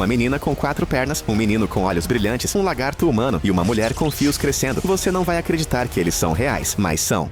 uma menina com 4 pernas, um menino com olhos brilhantes, um lagarto humano e uma mulher com fios crescendo. Você não vai acreditar que eles são reais, mas são.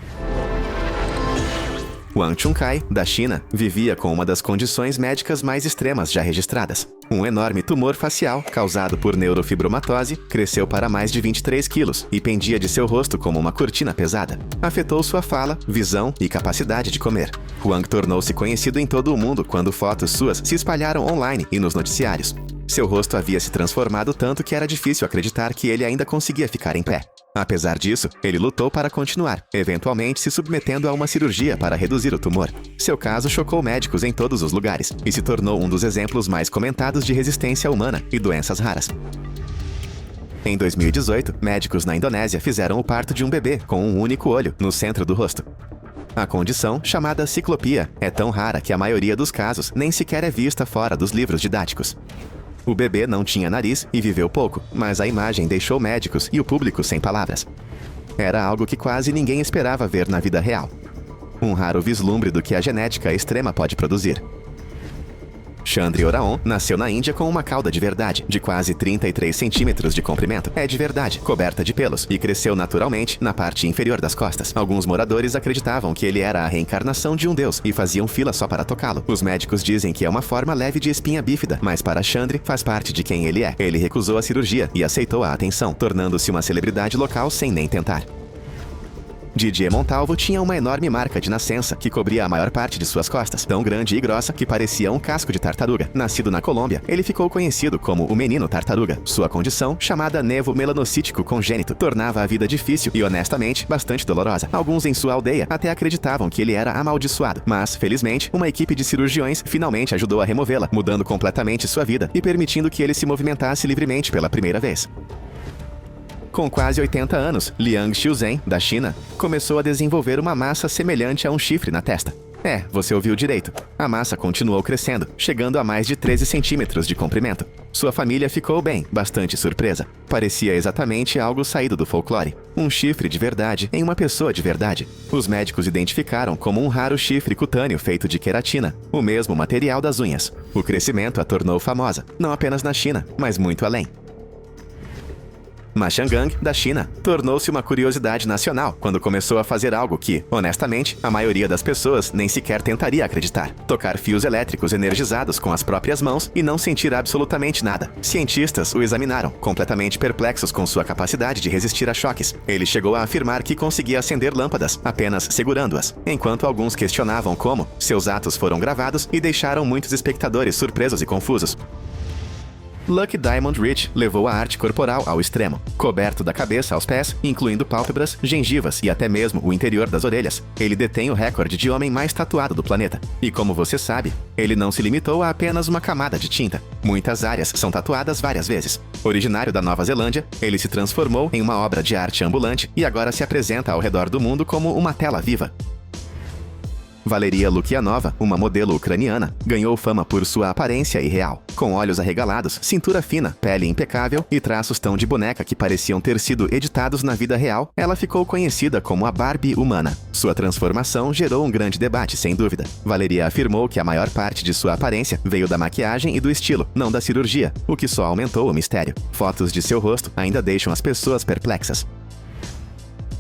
Wang Chunkai, da China, vivia com uma das condições médicas mais extremas já registradas. Um enorme tumor facial, causado por neurofibromatose, cresceu para mais de 23 quilos e pendia de seu rosto como uma cortina pesada. Afetou sua fala, visão e capacidade de comer. Wang tornou-se conhecido em todo o mundo quando fotos suas se espalharam online e nos noticiários. Seu rosto havia se transformado tanto que era difícil acreditar que ele ainda conseguia ficar em pé. Apesar disso, ele lutou para continuar, eventualmente se submetendo a uma cirurgia para reduzir o tumor. Seu caso chocou médicos em todos os lugares e se tornou um dos exemplos mais comentados de resistência humana e doenças raras. Em 2018, médicos na Indonésia fizeram o parto de um bebê com um único olho no centro do rosto. A condição, chamada ciclopia, é tão rara que a maioria dos casos nem sequer é vista fora dos livros didáticos. O bebê não tinha nariz e viveu pouco, mas a imagem deixou médicos e o público sem palavras. Era algo que quase ninguém esperava ver na vida real. Um raro vislumbre do que a genética extrema pode produzir. Chandri Oraon nasceu na Índia com uma cauda de verdade, de quase 33 centímetros de comprimento. É de verdade, coberta de pelos, e cresceu naturalmente na parte inferior das costas. Alguns moradores acreditavam que ele era a reencarnação de um deus e faziam fila só para tocá-lo. Os médicos dizem que é uma forma leve de espinha bífida, mas para Chandri faz parte de quem ele é. Ele recusou a cirurgia e aceitou a atenção, tornando-se uma celebridade local sem nem tentar. Didier Montalvo tinha uma enorme marca de nascença que cobria a maior parte de suas costas, tão grande e grossa que parecia um casco de tartaruga. Nascido na Colômbia, ele ficou conhecido como o menino tartaruga. Sua condição, chamada nevo melanocítico congênito, tornava a vida difícil e, honestamente, bastante dolorosa. Alguns em sua aldeia até acreditavam que ele era amaldiçoado, mas, felizmente, uma equipe de cirurgiões finalmente ajudou a removê-la, mudando completamente sua vida e permitindo que ele se movimentasse livremente pela primeira vez. Com quase 80 anos, Liang Xiuzhen, da China, começou a desenvolver uma massa semelhante a um chifre na testa. É, você ouviu direito. A massa continuou crescendo, chegando a mais de 13 centímetros de comprimento. Sua família ficou bastante surpresa. Parecia exatamente algo saído do folclore. Um chifre de verdade em uma pessoa de verdade. Os médicos identificaram como um raro chifre cutâneo feito de queratina, o mesmo material das unhas. O crescimento a tornou famosa, não apenas na China, mas muito além. Ma Shangang, da China, tornou-se uma curiosidade nacional quando começou a fazer algo que, honestamente, a maioria das pessoas nem sequer tentaria acreditar. Tocar fios elétricos energizados com as próprias mãos e não sentir absolutamente nada. Cientistas o examinaram, completamente perplexos com sua capacidade de resistir a choques. Ele chegou a afirmar que conseguia acender lâmpadas, apenas segurando-as, enquanto alguns questionavam como seus atos foram gravados e deixaram muitos espectadores surpresos e confusos. Lucky Diamond Rich levou a arte corporal ao extremo. Coberto da cabeça aos pés, incluindo pálpebras, gengivas e até mesmo o interior das orelhas, ele detém o recorde de homem mais tatuado do planeta. E como você sabe, ele não se limitou a apenas uma camada de tinta. Muitas áreas são tatuadas várias vezes. Originário da Nova Zelândia, ele se transformou em uma obra de arte ambulante e agora se apresenta ao redor do mundo como uma tela viva. Valeria Lukianova, uma modelo ucraniana, ganhou fama por sua aparência irreal. Com olhos arregalados, cintura fina, pele impecável e traços tão de boneca que pareciam ter sido editados na vida real, ela ficou conhecida como a Barbie humana. Sua transformação gerou um grande debate, sem dúvida. Valeria afirmou que a maior parte de sua aparência veio da maquiagem e do estilo, não da cirurgia, o que só aumentou o mistério. Fotos de seu rosto ainda deixam as pessoas perplexas.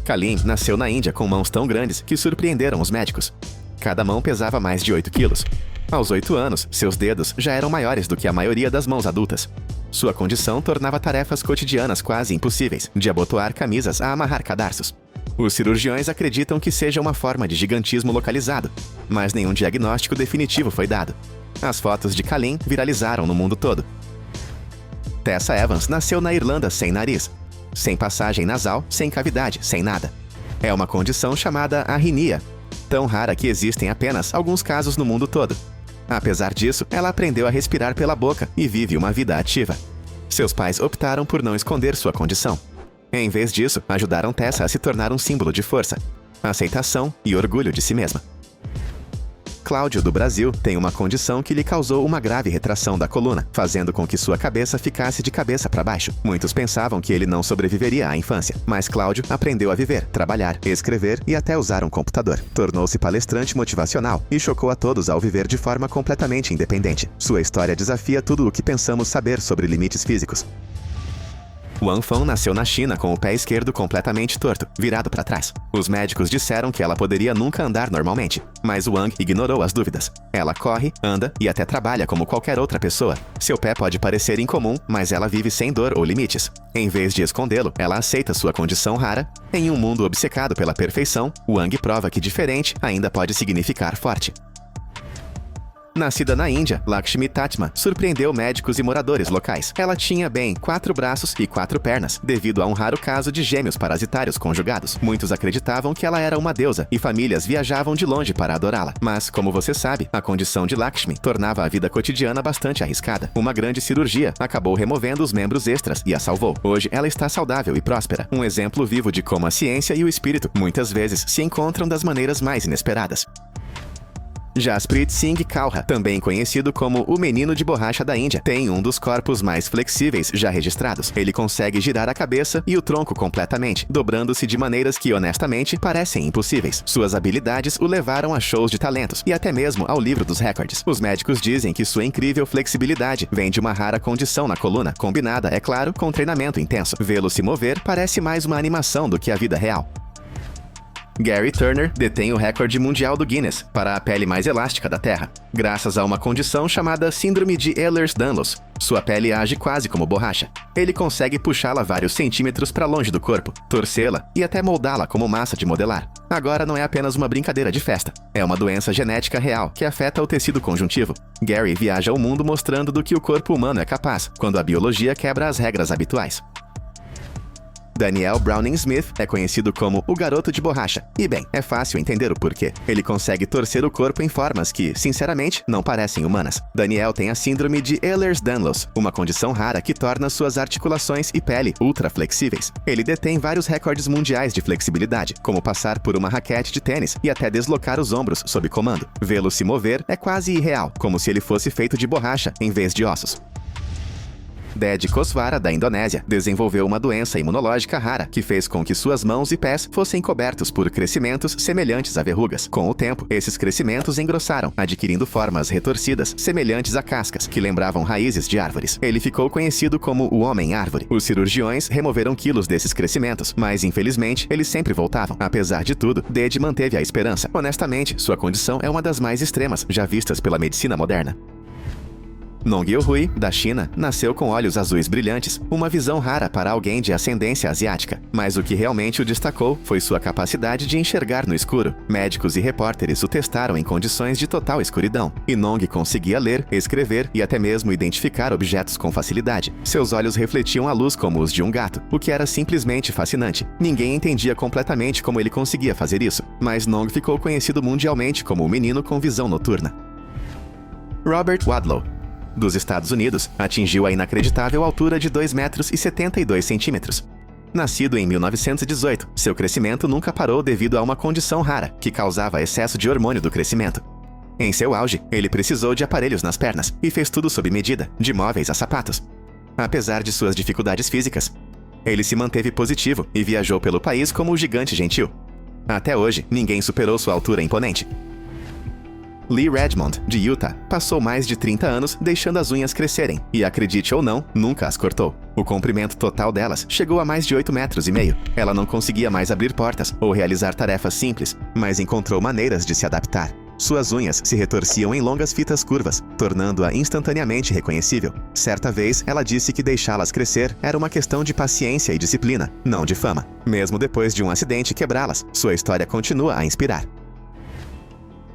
Kalim nasceu na Índia com mãos tão grandes que surpreenderam os médicos. Cada mão pesava mais de 8 quilos. Aos 8 anos, seus dedos já eram maiores do que a maioria das mãos adultas. Sua condição tornava tarefas cotidianas quase impossíveis, de abotoar camisas a amarrar cadarços. Os cirurgiões acreditam que seja uma forma de gigantismo localizado, mas nenhum diagnóstico definitivo foi dado. As fotos de Kalim viralizaram no mundo todo. Tessa Evans nasceu na Irlanda sem nariz, sem passagem nasal, sem cavidade, sem nada. É uma condição chamada arritmia, tão rara que existem apenas alguns casos no mundo todo. Apesar disso, ela aprendeu a respirar pela boca e vive uma vida ativa. Seus pais optaram por não esconder sua condição. Em vez disso, ajudaram Tessa a se tornar um símbolo de força, aceitação e orgulho de si mesma. Cláudio, do Brasil, tem uma condição que lhe causou uma grave retração da coluna, fazendo com que sua cabeça ficasse de cabeça para baixo. Muitos pensavam que ele não sobreviveria à infância, mas Cláudio aprendeu a viver, trabalhar, escrever e até usar um computador. Tornou-se palestrante motivacional e chocou a todos ao viver de forma completamente independente. Sua história desafia tudo o que pensamos saber sobre limites físicos. Wang Feng nasceu na China com o pé esquerdo completamente torto, virado para trás. Os médicos disseram que ela poderia nunca andar normalmente, mas Wang ignorou as dúvidas. Ela corre, anda e até trabalha como qualquer outra pessoa. Seu pé pode parecer incomum, mas ela vive sem dor ou limites. Em vez de escondê-lo, ela aceita sua condição rara. Em um mundo obcecado pela perfeição, Wang prova que diferente ainda pode significar forte. Nascida na Índia, Lakshmi Tatma surpreendeu médicos e moradores locais. Ela tinha bem 4 braços e 4 pernas, devido a um raro caso de gêmeos parasitários conjugados. Muitos acreditavam que ela era uma deusa e famílias viajavam de longe para adorá-la. Mas, como você sabe, a condição de Lakshmi tornava a vida cotidiana bastante arriscada. Uma grande cirurgia acabou removendo os membros extras e a salvou. Hoje, ela está saudável e próspera. Um exemplo vivo de como a ciência e o espírito muitas vezes se encontram das maneiras mais inesperadas. Jasprit Singh Kalra, também conhecido como o Menino de Borracha da Índia, tem um dos corpos mais flexíveis já registrados. Ele consegue girar a cabeça e o tronco completamente, dobrando-se de maneiras que, honestamente, parecem impossíveis. Suas habilidades o levaram a shows de talentos e até mesmo ao livro dos recordes. Os médicos dizem que sua incrível flexibilidade vem de uma rara condição na coluna, combinada, é claro, com treinamento intenso. Vê-lo se mover parece mais uma animação do que a vida real. Gary Turner detém o recorde mundial do Guinness para a pele mais elástica da Terra, graças a uma condição chamada Síndrome de Ehlers-Danlos. Sua pele age quase como borracha. Ele consegue puxá-la vários centímetros para longe do corpo, torcê-la e até moldá-la como massa de modelar. Agora não é apenas uma brincadeira de festa. É uma doença genética real que afeta o tecido conjuntivo. Gary viaja o mundo mostrando do que o corpo humano é capaz, quando a biologia quebra as regras habituais. Daniel Browning Smith é conhecido como o garoto de borracha. E bem, é fácil entender o porquê. Ele consegue torcer o corpo em formas que, sinceramente, não parecem humanas. Daniel tem a síndrome de Ehlers-Danlos, uma condição rara que torna suas articulações e pele ultra flexíveis. Ele detém vários recordes mundiais de flexibilidade, como passar por uma raquete de tênis e até deslocar os ombros sob comando. Vê-lo se mover é quase irreal, como se ele fosse feito de borracha em vez de ossos. Dede Koswara, da Indonésia, desenvolveu uma doença imunológica rara que fez com que suas mãos e pés fossem cobertos por crescimentos semelhantes a verrugas. Com o tempo, esses crescimentos engrossaram, adquirindo formas retorcidas, semelhantes a cascas, que lembravam raízes de árvores. Ele ficou conhecido como o Homem-Árvore. Os cirurgiões removeram quilos desses crescimentos, mas infelizmente eles sempre voltavam. Apesar de tudo, Dede manteve a esperança. Honestamente, sua condição é uma das mais extremas já vistas pela medicina moderna. Nong Yohui, da China, nasceu com olhos azuis brilhantes, uma visão rara para alguém de ascendência asiática. Mas o que realmente o destacou foi sua capacidade de enxergar no escuro. Médicos e repórteres o testaram em condições de total escuridão, e Nong conseguia ler, escrever e até mesmo identificar objetos com facilidade. Seus olhos refletiam a luz como os de um gato, o que era simplesmente fascinante. Ninguém entendia completamente como ele conseguia fazer isso, mas Nong ficou conhecido mundialmente como o menino com visão noturna. Robert Wadlow, dos Estados Unidos, atingiu a inacreditável altura de 2,72 metros. Nascido em 1918, seu crescimento nunca parou devido a uma condição rara, que causava excesso de hormônio do crescimento. Em seu auge, ele precisou de aparelhos nas pernas e fez tudo sob medida, de móveis a sapatos. Apesar de suas dificuldades físicas, ele se manteve positivo e viajou pelo país como o gigante gentil. Até hoje, ninguém superou sua altura imponente. Lee Redmond, de Utah, passou mais de 30 anos deixando as unhas crescerem e, acredite ou não, nunca as cortou. O comprimento total delas chegou a mais de 8,5 metros. Ela não conseguia mais abrir portas ou realizar tarefas simples, mas encontrou maneiras de se adaptar. Suas unhas se retorciam em longas fitas curvas, tornando-a instantaneamente reconhecível. Certa vez, ela disse que deixá-las crescer era uma questão de paciência e disciplina, não de fama. Mesmo depois de um acidente quebrá-las, sua história continua a inspirar.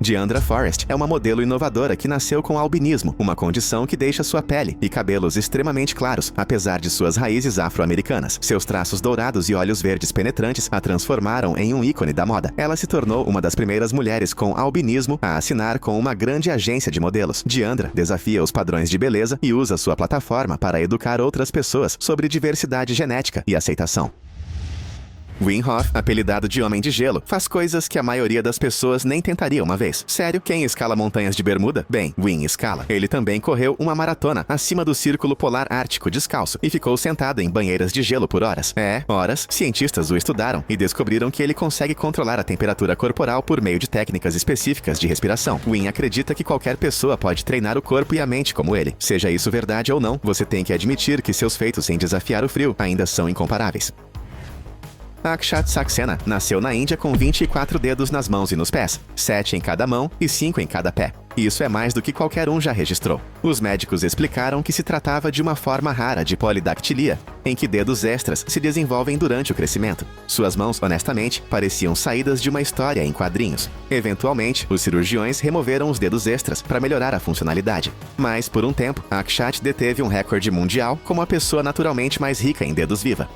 Deandra Forrest é uma modelo inovadora que nasceu com albinismo, uma condição que deixa sua pele e cabelos extremamente claros, apesar de suas raízes afro-americanas. Seus traços dourados e olhos verdes penetrantes a transformaram em um ícone da moda. Ela se tornou uma das primeiras mulheres com albinismo a assinar com uma grande agência de modelos. Deandra desafia os padrões de beleza e usa sua plataforma para educar outras pessoas sobre diversidade genética e aceitação. Wim Hof, apelidado de Homem de Gelo, faz coisas que a maioria das pessoas nem tentaria uma vez. Sério, quem escala montanhas de bermuda? Bem, Wim escala. Ele também correu uma maratona acima do Círculo Polar Ártico descalço e ficou sentado em banheiras de gelo por horas. Horas. Cientistas o estudaram e descobriram que ele consegue controlar a temperatura corporal por meio de técnicas específicas de respiração. Wim acredita que qualquer pessoa pode treinar o corpo e a mente como ele. Seja isso verdade ou não, você tem que admitir que seus feitos em desafiar o frio ainda são incomparáveis. Akshat Saxena nasceu na Índia com 24 dedos nas mãos e nos pés, 7 em cada mão e 5 em cada pé. Isso é mais do que qualquer um já registrou. Os médicos explicaram que se tratava de uma forma rara de polidactilia, em que dedos extras se desenvolvem durante o crescimento. Suas mãos, honestamente, pareciam saídas de uma história em quadrinhos. Eventualmente, os cirurgiões removeram os dedos extras para melhorar a funcionalidade. Mas, por um tempo, Akshat deteve um recorde mundial como a pessoa naturalmente mais rica em dedos viva.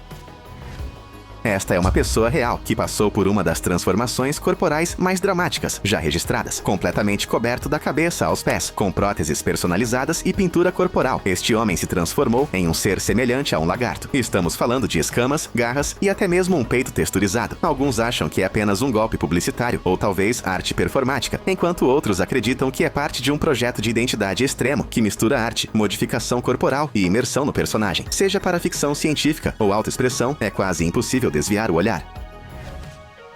Esta é uma pessoa real, que passou por uma das transformações corporais mais dramáticas já registradas. Completamente coberto da cabeça aos pés, com próteses personalizadas e pintura corporal. Este homem se transformou em um ser semelhante a um lagarto. Estamos falando de escamas, garras e até mesmo um peito texturizado. Alguns acham que é apenas um golpe publicitário, ou talvez arte performática, enquanto outros acreditam que é parte de um projeto de identidade extremo, que mistura arte, modificação corporal e imersão no personagem. Seja para ficção científica ou autoexpressão, é quase impossível desviar o olhar.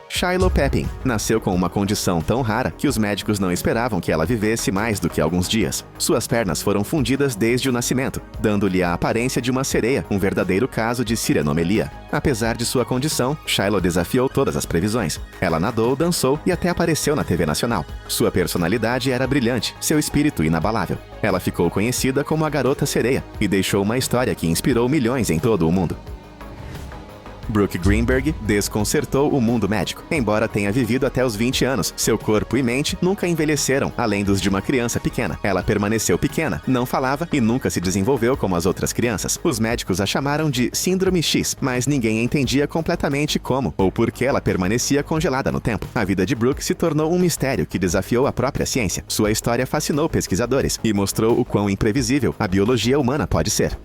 Shiloh Pepin nasceu com uma condição tão rara que os médicos não esperavam que ela vivesse mais do que alguns dias. Suas pernas foram fundidas desde o nascimento, dando-lhe a aparência de uma sereia, um verdadeiro caso de sirenomelia. Apesar de sua condição, Shiloh desafiou todas as previsões. Ela nadou, dançou e até apareceu na TV nacional. Sua personalidade era brilhante, seu espírito inabalável. Ela ficou conhecida como a Garota Sereia e deixou uma história que inspirou milhões em todo o mundo. Brooke Greenberg desconcertou o mundo médico. Embora tenha vivido até os 20 anos, seu corpo e mente nunca envelheceram além dos de uma criança pequena. Ela permaneceu pequena, não falava e nunca se desenvolveu como as outras crianças. Os médicos a chamaram de Síndrome X, mas ninguém entendia completamente como ou por que ela permanecia congelada no tempo. A vida de Brooke se tornou um mistério que desafiou a própria ciência. Sua história fascinou pesquisadores e mostrou o quão imprevisível a biologia humana pode ser.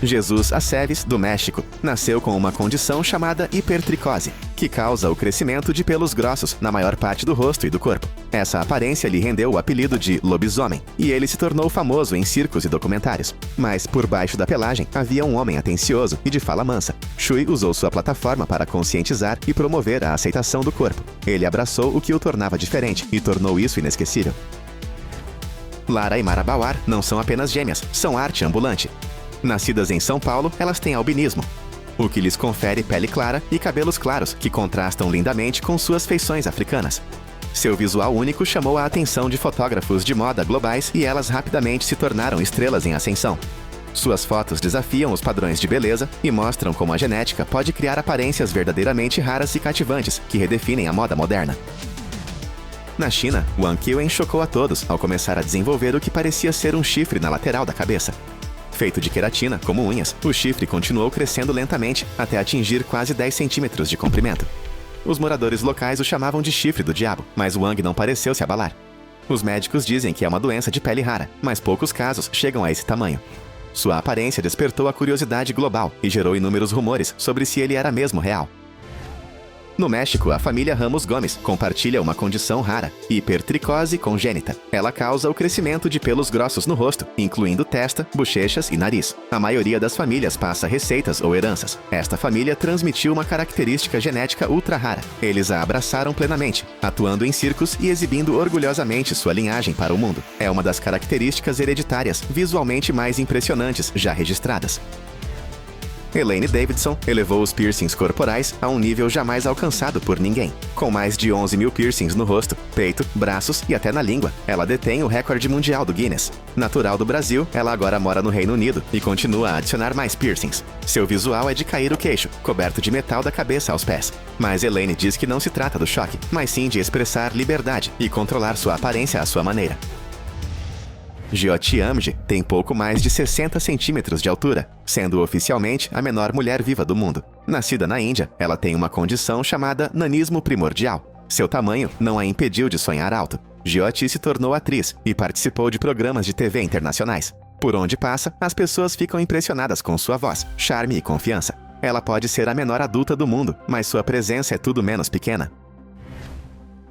Jesus Aceves, do México, nasceu com uma condição chamada hipertricose, que causa o crescimento de pelos grossos na maior parte do rosto e do corpo. Essa aparência lhe rendeu o apelido de lobisomem, e ele se tornou famoso em circos e documentários. Mas por baixo da pelagem havia um homem atencioso e de fala mansa. Shui usou sua plataforma para conscientizar e promover a aceitação do corpo. Ele abraçou o que o tornava diferente e tornou isso inesquecível. Lara e Mara Bauar não são apenas gêmeas, são arte ambulante. Nascidas em São Paulo, elas têm albinismo, o que lhes confere pele clara e cabelos claros, que contrastam lindamente com suas feições africanas. Seu visual único chamou a atenção de fotógrafos de moda globais e elas rapidamente se tornaram estrelas em ascensão. Suas fotos desafiam os padrões de beleza e mostram como a genética pode criar aparências verdadeiramente raras e cativantes, que redefinem a moda moderna. Na China, Wang Qiwen chocou a todos ao começar a desenvolver o que parecia ser um chifre na lateral da cabeça. Feito de queratina, como unhas, o chifre continuou crescendo lentamente até atingir quase 10 centímetros de comprimento. Os moradores locais o chamavam de chifre do diabo, mas Wang não pareceu se abalar. Os médicos dizem que é uma doença de pele rara, mas poucos casos chegam a esse tamanho. Sua aparência despertou a curiosidade global e gerou inúmeros rumores sobre se ele era mesmo real. No México, a família Ramos Gomes compartilha uma condição rara, hipertricose congênita. Ela causa o crescimento de pelos grossos no rosto, incluindo testa, bochechas e nariz. A maioria das famílias passa receitas ou heranças. Esta família transmitiu uma característica genética ultra rara. Eles a abraçaram plenamente, atuando em circos e exibindo orgulhosamente sua linhagem para o mundo. É uma das características hereditárias visualmente mais impressionantes já registradas. Elaine Davidson elevou os piercings corporais a um nível jamais alcançado por ninguém. Com mais de 11 mil piercings no rosto, peito, braços e até na língua, ela detém o recorde mundial do Guinness. Natural do Brasil, ela agora mora no Reino Unido e continua a adicionar mais piercings. Seu visual é de cair o queixo, coberto de metal da cabeça aos pés. Mas Elaine diz que não se trata do choque, mas sim de expressar liberdade e controlar sua aparência à sua maneira. Jyoti Amge tem pouco mais de 60 centímetros de altura, sendo oficialmente a menor mulher viva do mundo. Nascida na Índia, ela tem uma condição chamada nanismo primordial. Seu tamanho não a impediu de sonhar alto. Jyoti se tornou atriz e participou de programas de TV internacionais. Por onde passa, as pessoas ficam impressionadas com sua voz, charme e confiança. Ela pode ser a menor adulta do mundo, mas sua presença é tudo menos pequena.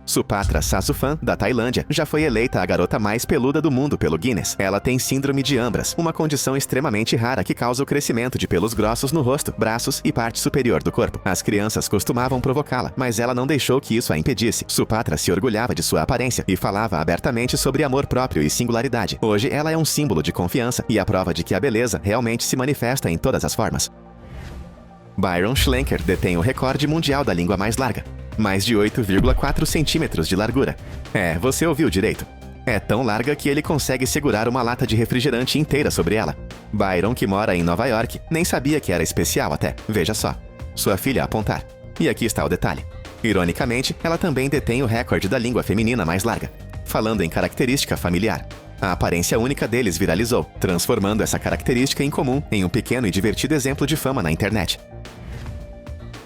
Supatra Sasuphan, da Tailândia, já foi eleita a garota mais peluda do mundo pelo Guinness. Ela tem síndrome de Ambras, uma condição extremamente rara que causa o crescimento de pelos grossos no rosto, braços e parte superior do corpo. As crianças costumavam provocá-la, mas ela não deixou que isso a impedisse. Supatra se orgulhava de sua aparência e falava abertamente sobre amor próprio e singularidade. Hoje, ela é um símbolo de confiança e a prova de que a beleza realmente se manifesta em todas as formas. Byron Schlenker detém o recorde mundial da língua mais larga. Mais de 8,4 centímetros de largura. Você ouviu direito. É tão larga que ele consegue segurar uma lata de refrigerante inteira sobre ela. Byron, que mora em Nova York, nem sabia que era especial até. Veja só. Sua filha a apontar. E aqui está o detalhe. Ironicamente, ela também detém o recorde da língua feminina mais larga. Falando em característica familiar. A aparência única deles viralizou, transformando essa característica em comum em um pequeno e divertido exemplo de fama na internet.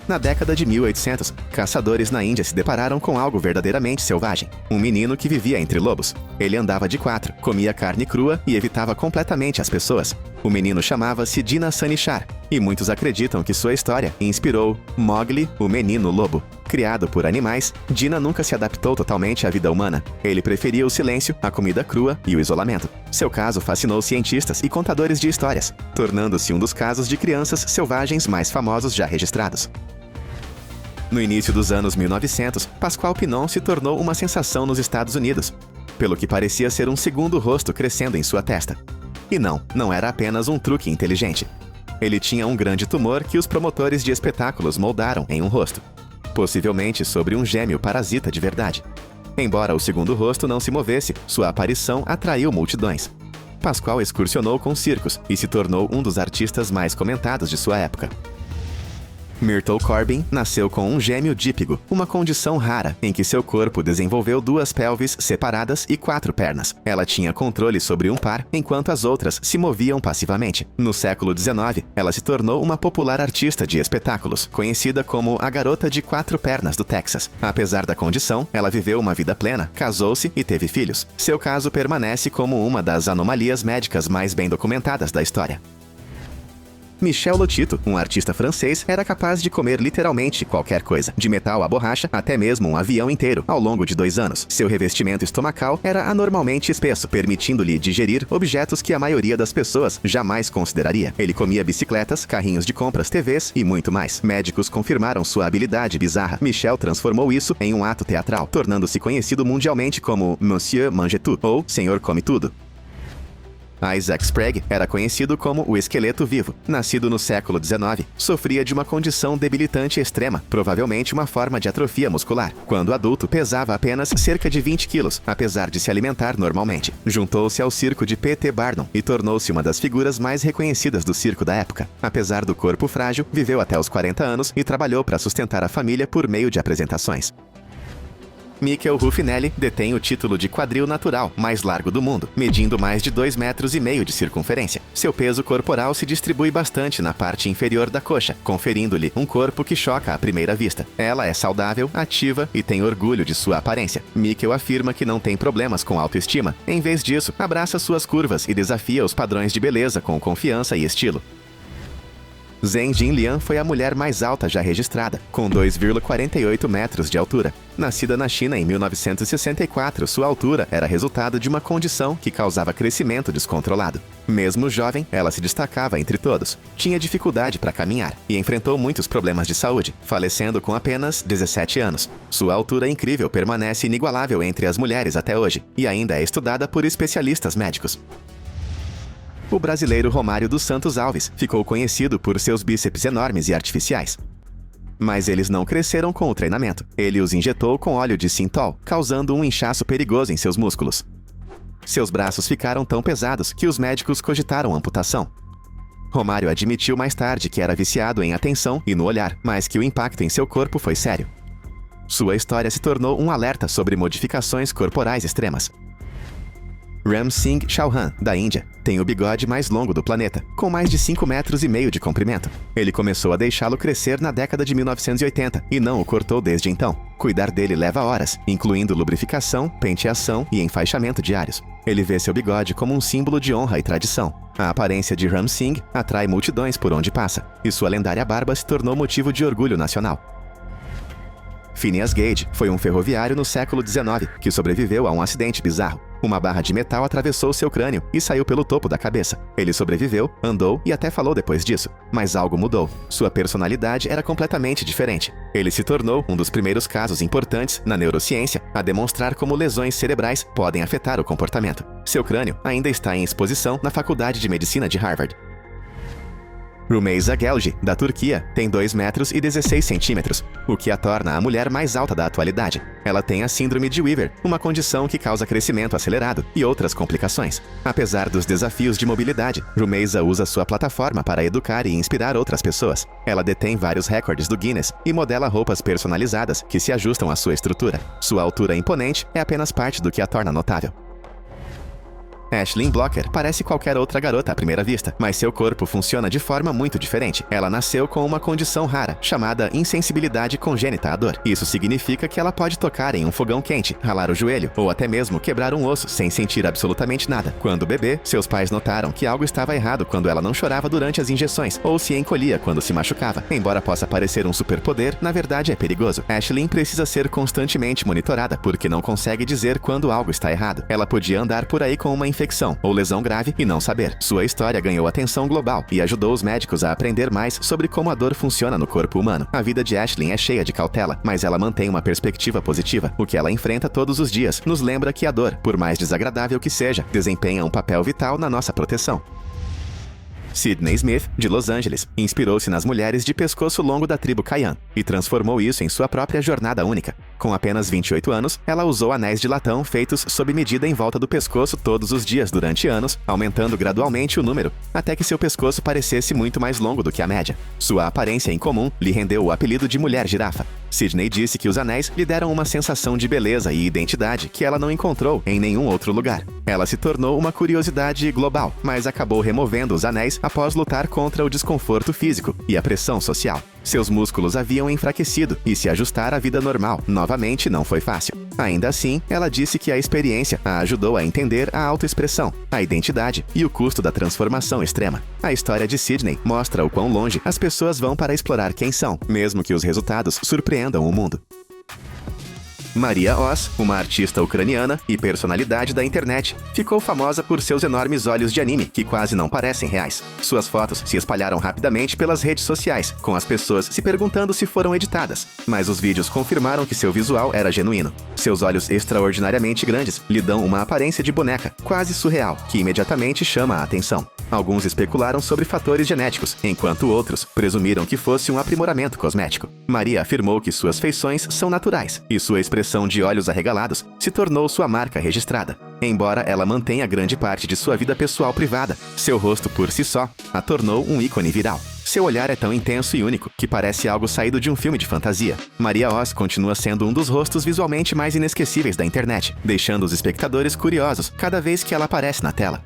Na década de 1800, caçadores na Índia se depararam com algo verdadeiramente selvagem. Um menino que vivia entre lobos. Ele andava de quatro, comia carne crua e evitava completamente as pessoas. O menino chamava-se Dina Sanichar, e muitos acreditam que sua história inspirou Mowgli, o menino lobo. Criado por animais, Dina nunca se adaptou totalmente à vida humana. Ele preferia o silêncio, a comida crua e o isolamento. Seu caso fascinou cientistas e contadores de histórias, tornando-se um dos casos de crianças selvagens mais famosos já registrados. No início dos anos 1900, Pascoal Pinon se tornou uma sensação nos Estados Unidos, pelo que parecia ser um segundo rosto crescendo em sua testa. E não era apenas um truque inteligente. Ele tinha um grande tumor que os promotores de espetáculos moldaram em um rosto, possivelmente sobre um gêmeo parasita de verdade. Embora o segundo rosto não se movesse, sua aparição atraiu multidões. Pascoal excursionou com circos e se tornou um dos artistas mais comentados de sua época. Myrtle Corbin nasceu com um gêmeo díptico, uma condição rara em que seu corpo desenvolveu duas pelvis separadas e 4 pernas. Ela tinha controle sobre um par, enquanto as outras se moviam passivamente. No século XIX, ela se tornou uma popular artista de espetáculos, conhecida como a Garota de 4 Pernas do Texas. Apesar da condição, ela viveu uma vida plena, casou-se e teve filhos. Seu caso permanece como uma das anomalias médicas mais bem documentadas da história. Michel Lotito, um artista francês, era capaz de comer literalmente qualquer coisa, de metal a borracha até mesmo um avião inteiro, ao longo de 2 anos. Seu revestimento estomacal era anormalmente espesso, permitindo-lhe digerir objetos que a maioria das pessoas jamais consideraria. Ele comia bicicletas, carrinhos de compras, TVs e muito mais. Médicos confirmaram sua habilidade bizarra. Michel transformou isso em um ato teatral, tornando-se conhecido mundialmente como Monsieur Mange Tout, ou Senhor Come Tudo. Isaac Sprague era conhecido como o esqueleto vivo. Nascido no século XIX, sofria de uma condição debilitante extrema, provavelmente uma forma de atrofia muscular. Quando adulto, pesava apenas cerca de 20 quilos, apesar de se alimentar normalmente. Juntou-se ao circo de P.T. Barnum e tornou-se uma das figuras mais reconhecidas do circo da época. Apesar do corpo frágil, viveu até os 40 anos e trabalhou para sustentar a família por meio de apresentações. Michael Ruffinelli detém o título de quadril natural mais largo do mundo, medindo mais de 2,5 metros de circunferência. Seu peso corporal se distribui bastante na parte inferior da coxa, conferindo-lhe um corpo que choca à primeira vista. Ela é saudável, ativa e tem orgulho de sua aparência. Michael afirma que não tem problemas com autoestima. Em vez disso, abraça suas curvas e desafia os padrões de beleza com confiança e estilo. Zheng Jinlian foi a mulher mais alta já registrada, com 2,48 metros de altura. Nascida na China em 1964, sua altura era resultado de uma condição que causava crescimento descontrolado. Mesmo jovem, ela se destacava entre todos. Tinha dificuldade para caminhar e enfrentou muitos problemas de saúde, falecendo com apenas 17 anos. Sua altura incrível permanece inigualável entre as mulheres até hoje e ainda é estudada por especialistas médicos. O brasileiro Romário dos Santos Alves ficou conhecido por seus bíceps enormes e artificiais. Mas eles não cresceram com o treinamento. Ele os injetou com óleo de sintol, causando um inchaço perigoso em seus músculos. Seus braços ficaram tão pesados que os médicos cogitaram amputação. Romário admitiu mais tarde que era viciado em atenção e no olhar, mas que o impacto em seu corpo foi sério. Sua história se tornou um alerta sobre modificações corporais extremas. Ram Singh Chauhan, da Índia, tem o bigode mais longo do planeta, com mais de 5,5 metros de comprimento. Ele começou a deixá-lo crescer na década de 1980 e não o cortou desde então. Cuidar dele leva horas, incluindo lubrificação, penteação e enfaixamento diários. Ele vê seu bigode como um símbolo de honra e tradição. A aparência de Ram Singh atrai multidões por onde passa, e sua lendária barba se tornou motivo de orgulho nacional. Phineas Gage foi um ferroviário no século XIX que sobreviveu a um acidente bizarro. Uma barra de metal atravessou seu crânio e saiu pelo topo da cabeça. Ele sobreviveu, andou e até falou depois disso. Mas algo mudou. Sua personalidade era completamente diferente. Ele se tornou um dos primeiros casos importantes na neurociência a demonstrar como lesões cerebrais podem afetar o comportamento. Seu crânio ainda está em exposição na Faculdade de Medicina de Harvard. Rumeysa Gelgi, da Turquia, tem 2,16 metros, o que a torna a mulher mais alta da atualidade. Ela tem a síndrome de Weaver, uma condição que causa crescimento acelerado e outras complicações. Apesar dos desafios de mobilidade, Rumeysa usa sua plataforma para educar e inspirar outras pessoas. Ela detém vários recordes do Guinness e modela roupas personalizadas que se ajustam à sua estrutura. Sua altura imponente é apenas parte do que a torna notável. Aisling Blocker parece qualquer outra garota à primeira vista, mas seu corpo funciona de forma muito diferente. Ela nasceu com uma condição rara, chamada insensibilidade congênita à dor. Isso significa que ela pode tocar em um fogão quente, ralar o joelho ou até mesmo quebrar um osso sem sentir absolutamente nada. Quando bebê, seus pais notaram que algo estava errado quando ela não chorava durante as injeções ou se encolhia quando se machucava. Embora possa parecer um superpoder, na verdade é perigoso. Aisling precisa ser constantemente monitorada porque não consegue dizer quando algo está errado. Ela podia andar por aí com uma infecção ou lesão grave e não saber. Sua história ganhou atenção global e ajudou os médicos a aprender mais sobre como a dor funciona no corpo humano. A vida de Aisling é cheia de cautela, mas ela mantém uma perspectiva positiva. O que ela enfrenta todos os dias nos lembra que a dor, por mais desagradável que seja, desempenha um papel vital na nossa proteção. Sydney Smith, de Los Angeles, inspirou-se nas mulheres de pescoço longo da tribo Kayan e transformou isso em sua própria jornada única. Com apenas 28 anos, ela usou anéis de latão feitos sob medida em volta do pescoço todos os dias durante anos, aumentando gradualmente o número, até que seu pescoço parecesse muito mais longo do que a média. Sua aparência incomum lhe rendeu o apelido de Mulher Girafa. Sydney disse que os anéis lhe deram uma sensação de beleza e identidade que ela não encontrou em nenhum outro lugar. Ela se tornou uma curiosidade global, mas acabou removendo os anéis após lutar contra o desconforto físico e a pressão social. Seus músculos haviam enfraquecido e se ajustar à vida normal novamente não foi fácil. Ainda assim, ela disse que a experiência a ajudou a entender a autoexpressão, a identidade e o custo da transformação extrema. A história de Sydney mostra o quão longe as pessoas vão para explorar quem são, mesmo que os resultados surpreendam o mundo. Maria Oz, uma artista ucraniana e personalidade da internet, ficou famosa por seus enormes olhos de anime, que quase não parecem reais. Suas fotos se espalharam rapidamente pelas redes sociais, com as pessoas se perguntando se foram editadas, mas os vídeos confirmaram que seu visual era genuíno. Seus olhos extraordinariamente grandes lhe dão uma aparência de boneca, quase surreal, que imediatamente chama a atenção. Alguns especularam sobre fatores genéticos, enquanto outros presumiram que fosse um aprimoramento cosmético. Maria afirmou que suas feições são naturais, e sua expressão de olhos arregalados se tornou sua marca registrada. Embora ela mantenha grande parte de sua vida pessoal privada, seu rosto por si só a tornou um ícone viral. Seu olhar é tão intenso e único que parece algo saído de um filme de fantasia. Maria Oz continua sendo um dos rostos visualmente mais inesquecíveis da internet, deixando os espectadores curiosos cada vez que ela aparece na tela.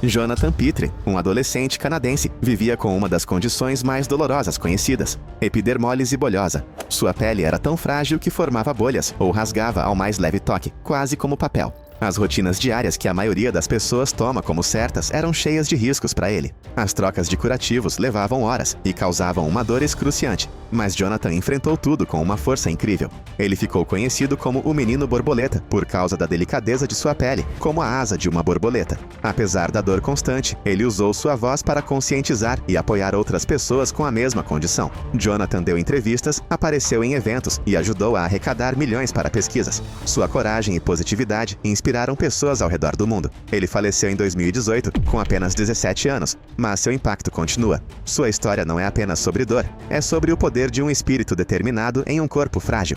Jonathan Pitre, um adolescente canadense, vivia com uma das condições mais dolorosas conhecidas, epidermólise bolhosa. Sua pele era tão frágil que formava bolhas ou rasgava ao mais leve toque, quase como papel. As rotinas diárias que a maioria das pessoas toma como certas eram cheias de riscos para ele. As trocas de curativos levavam horas e causavam uma dor excruciante, mas Jonathan enfrentou tudo com uma força incrível. Ele ficou conhecido como o Menino Borboleta por causa da delicadeza de sua pele, como a asa de uma borboleta. Apesar da dor constante, ele usou sua voz para conscientizar e apoiar outras pessoas com a mesma condição. Jonathan deu entrevistas, apareceu em eventos e ajudou a arrecadar milhões para pesquisas. Sua coragem e positividade inspiraram pessoas ao redor do mundo. Ele faleceu em 2018, com apenas 17 anos, mas seu impacto continua. Sua história não é apenas sobre dor, é sobre o poder de um espírito determinado em um corpo frágil.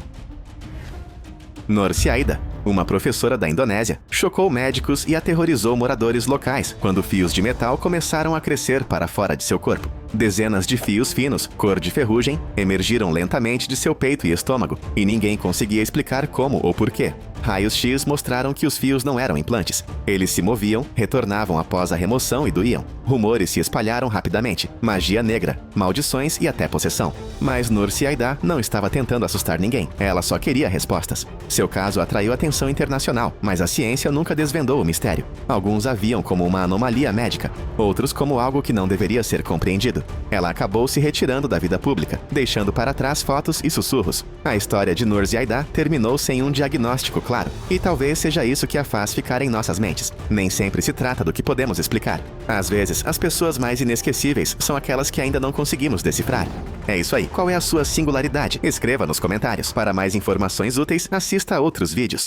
Nur Syeda, uma professora da Indonésia, chocou médicos e aterrorizou moradores locais quando fios de metal começaram a crescer para fora de seu corpo. Dezenas de fios finos, cor de ferrugem, emergiram lentamente de seu peito e estômago, e ninguém conseguia explicar como ou porquê. Raios-X mostraram que os fios não eram implantes. Eles se moviam, retornavam após a remoção e doíam. Rumores se espalharam rapidamente. Magia negra, maldições e até possessão. Mas Nurse Aida não estava tentando assustar ninguém. Ela só queria respostas. Seu caso atraiu atenção internacional, mas a ciência nunca desvendou o mistério. Alguns a viam como uma anomalia médica, outros como algo que não deveria ser compreendido. Ela acabou se retirando da vida pública, deixando para trás fotos e sussurros. A história de Nurse Aida terminou sem um diagnóstico claro, e talvez seja isso que a faz ficar em nossas mentes. Nem sempre se trata do que podemos explicar. Às vezes, as pessoas mais inesquecíveis são aquelas que ainda não conseguimos decifrar. É isso aí. Qual é a sua singularidade? Escreva nos comentários. Para mais informações úteis, assista a outros vídeos.